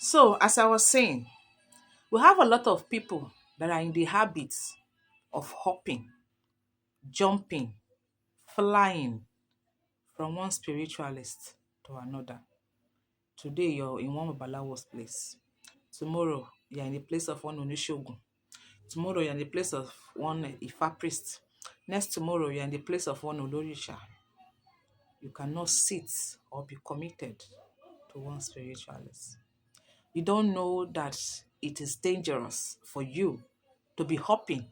So, as I was saying, we have a lot of people that are in the habit of hopping, jumping, flying from one spiritualist to another. Today, you're in one Babalawo's place. Tomorrow, you're in the place of one Onishogun. Tomorrow, you're in the place of one Ifa priest. Next tomorrow, you're in the place of one Olorisha. You cannot sit or be committed to one spiritualist. You don't know that it is dangerous for you to be hopping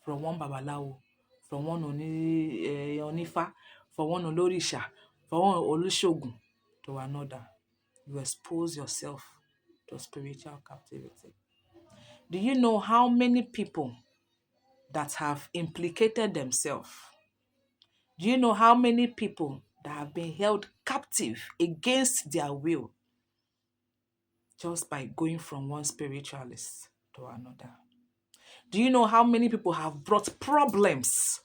from one Babalawo, from one Onifa, from one Olorisha, from one Olusogun to another. You expose yourself to spiritual captivity. Do you know how many people that have implicated themselves? Do you know how many people that have been held captive against their will just by going from one spiritualist to another? Do you know how many people have brought problems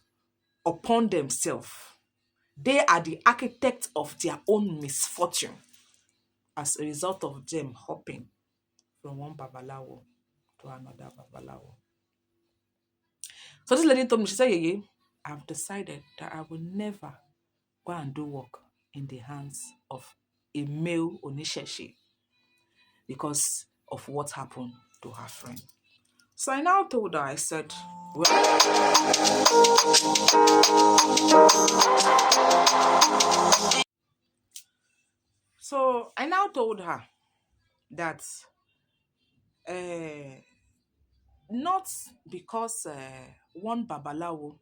upon themselves? They are the architects of their own misfortune as a result of them hopping from one Babalawo to another Babalawo. So this lady told me, she said, Yeye, I've decided that I will never go and do work in the hands of a male Onisheshi because of what happened to her friend. So I now told her, I said, so I now told her that uh, not because one Babalawo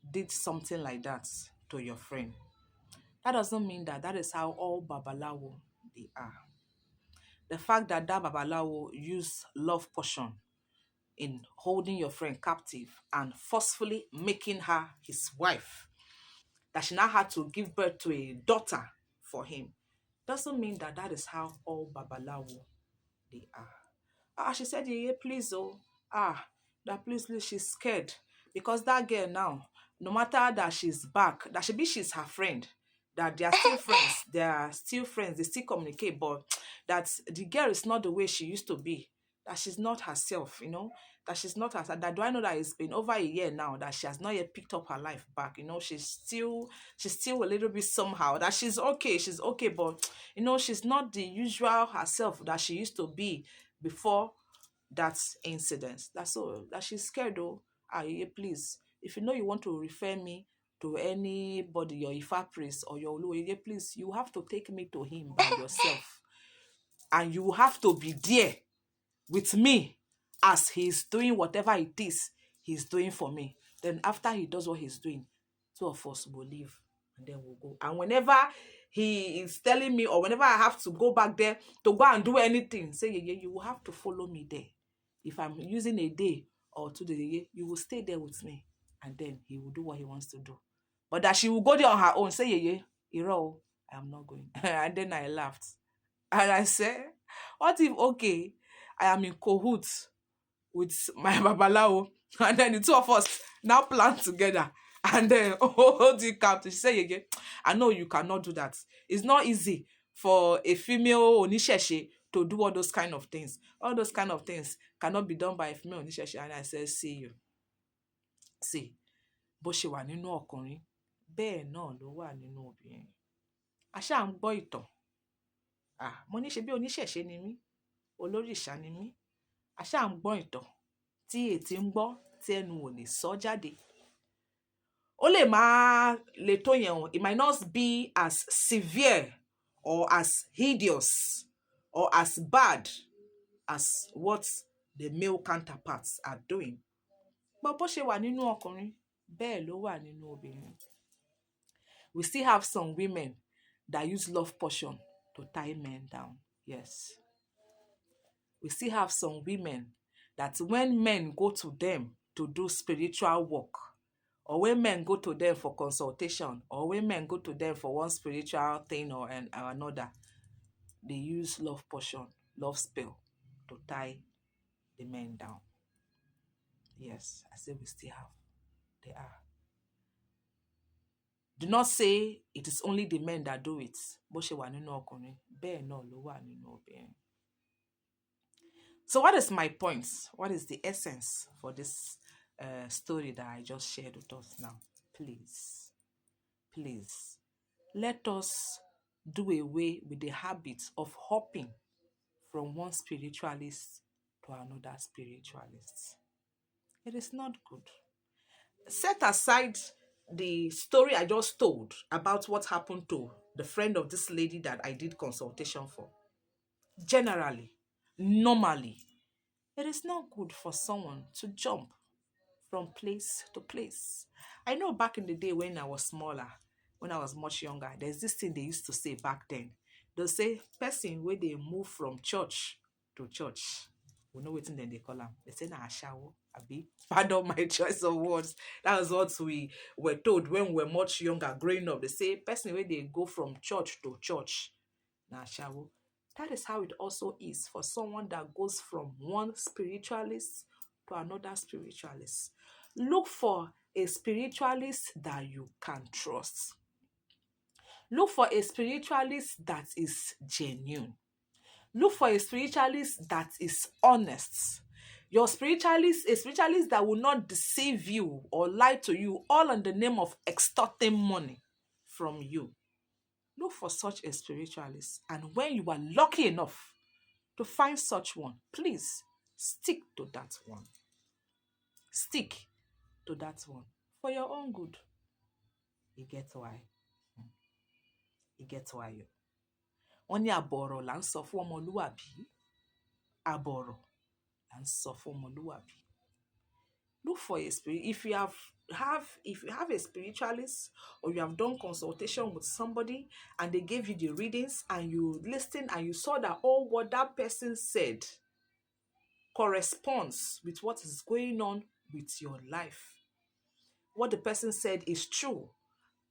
did something like that to your friend, that doesn't mean that that is how all Babalawo they are. The fact that that Babalawo used love potion in holding your friend captive and forcefully making her his wife, that she now had to give birth to a daughter for him, doesn't mean that that is how all Babalawo they are. She said, yeah, please, oh, that please, she's scared because that girl now, no matter that she's back, that she's her friend, that they are still friends, they still communicate, but that the girl is not the way she used to be, that she's not herself, that she's not herself. That do I know that it's been over a year now that she has not yet picked up her life back, she's still a little bit somehow, that she's okay, but she's not the usual herself that she used to be before that incident. That's all. That she's scared though. Yeah, please. If you know you want to refer me to anybody, your Ifa priest or your Olu, yeah, please, you have to take me to him by yourself. And you have to be there with me as he's doing whatever it is he's doing for me. Then after he does what he's doing, two of us will leave and then we'll go. And whenever he is telling me or whenever I have to go back there to go and do anything, say, yeah, you will have to follow me there. If I'm using a day or 2 days, yeah, you will stay there with me and then he will do what he wants to do. But that she will go there on her own, say, yeah, Iro, I am not going. And then I laughed. And I said, what if, okay, I am in cahoots with my Babalawo, and then the two of us now plan together and then hold the captive. She said again, I know you cannot do that. It's not easy for a female Onisheshe to do all those kind of things. All those kind of things cannot be done by a female Onisheshe. And I said, see, bó ṣe wà nínú ọkùnrin, bẹ́ẹ̀ náà ló wà nínú obìnrin. A ṣáà ń gbọ́ ìtàn. Mo ní ṣe bí oníṣẹ̀ṣe ni mí, olórìṣà ni mí. A ṣáà ń gbọ́ ìtàn tí ètí ń gbọ́ tí ẹnu ò lè sọ jáde. Ó lè máa le tó yẹn o. It might not be as severe or as hideous or as bad as what the male counterparts are doing. But bó ṣe wà nínú ọkùnrin, bẹ́ẹ̀ ló wà nínú obìnrin. We still have some women that use love potion to tie men down. Yes. We still have some women that when men go to them to do spiritual work, or when men go to them for consultation, or when men go to them for one spiritual thing or another, they use love potion, love spell to tie the men down. Yes, I say we still have. They are. Do not say it is only the men that do it. Bó ṣe wà nínú ọkùnrin, bẹ́ẹ̀ náà ló wà nínú obìnrin. So, what is my point? What is the essence for this story that I just shared with us now? Please, please, let us do away with the habit of hopping from one spiritualist to another spiritualist. It is not good. Set aside the story I just told about what happened to the friend of this lady that I did consultation for. Generally, normally, it is not good for someone to jump from place to place. I know back in the day when I was smaller, when I was much younger, there's this thing they used to say back then. They'll say, person where they move from church to church. We know what then they call them. They say, na ashawo, abi. Pardon my choice of words. That was what we were told when we were much younger, growing up. They say, person where they go from church to church, na ashawo. That is how it also is for someone that goes from one spiritualist to another spiritualist. Look for a spiritualist that you can trust. Look for a spiritualist that is genuine. Look for a spiritualist that is honest. Your spiritualist, a spiritualist that will not deceive you or lie to you, all in the name of extorting money from you. Look for such a spiritualist. And when you are lucky enough to find such one, please stick to that one. Stick to that one for your own good. You get why? You get why? Wọ́n ní àbọ̀rọ̀ là ń sọ fún ọmọlúwàbí. Àbọ̀rọ̀ là ń sọ fún ọmọlúwàbí. Look for a spirit. If you have a spiritualist or you have done consultation with somebody and they gave you the readings and you listened and you saw that all what that person said corresponds with what is going on with your life. What the person said is true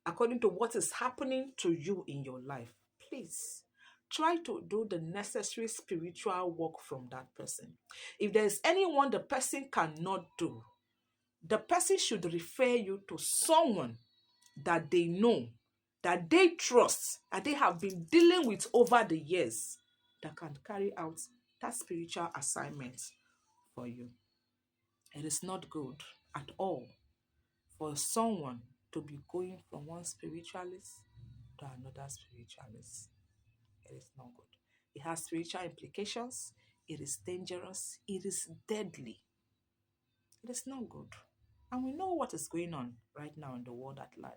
according to what is happening to you in your life. Please try to do the necessary spiritual work from that person. If there is anyone the person cannot do, the person should refer you to someone that they know, that they trust, that they have been dealing with over the years, that can carry out that spiritual assignment for you. It is not good at all for someone to be going from one spiritualist to another spiritualist. It is not good. It has spiritual implications. It is dangerous. It is deadly. It is not good. And we know what is going on right now in the world at large.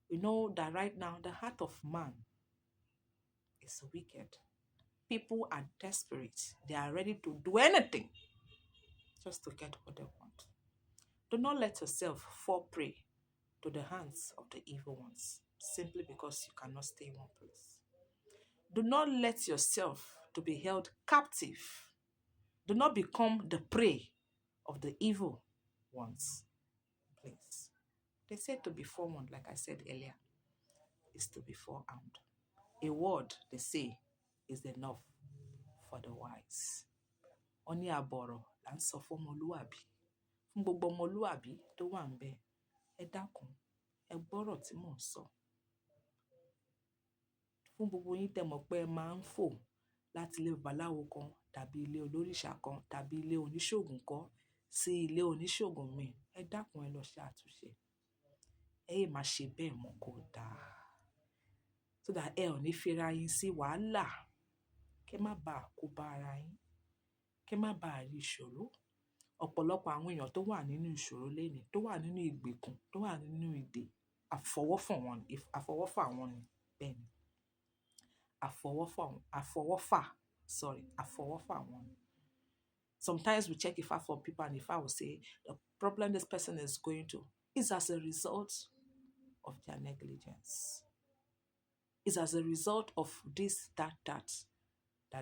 We know that right now the heart of man is wicked. People are desperate. They are ready to do anything just to get what they want. Do not let yourself fall prey to the hands of the evil ones simply because you cannot stay in one place. Do not let yourself to be held captive. Do not become the prey of the evil ones. Please. They said to be forewarned, like I said earlier, is to be forearmed. A word, they say, is enough for the wise. Oni àbọ̀rọ̀ là ń sọ fún ọmọlúwàbí. Fún gbogbo ọmọlúwàbí tó wà ń bẹ̀, ẹ dákun, ẹ gbọ́rọ̀ tí mò ń sọ. Fún gbogbo yín tẹ́ mọ̀ pé ẹ máa ń fò láti ilé babaláwo kan tàbí ilé olóríṣà kan tàbí ilé oníṣògùn kan sí ilé oníṣògùn míì, ẹ dákun ẹ lọ ṣe àtúnṣe. Ẹ yé máa ṣe bẹ́ẹ̀ mọ́ kó dáa. So that ẹ ò ní fira yín sí wàhálà. Kẹ́ má bàa kó bá ara yín. Kẹ́ má bàa rí ìṣòro. Ọ̀pọ̀lọpọ̀ àwọn èèyàn tó wà nínú ìṣòro lénìí, tó wà nínú ìgbèkùn, tó wà nínú ìdè, àfọwọ́fà wọn ni. Bẹ́ẹ̀ ni. Àfọwọ́fà wọn ni. Sometimes we check Ifá for people and Ifá will say the problem this person is going to is as a result of their negligence. Is as a result of this, that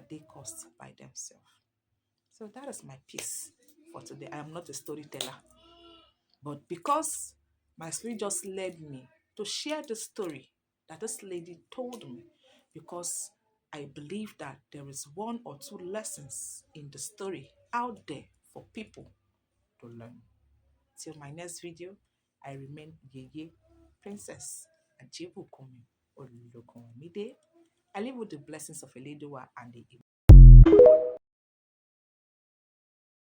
they caused by themselves. So that is my piece for today. I am not a storyteller. But because my spirit just led me to share the story that this lady told me, because I believe that there is one or two lessons in the story out there for people to learn. Till my next video, I remain Yeye Princess Ajibukumi Olulokunmide. I live with the blessings of Eledoa and the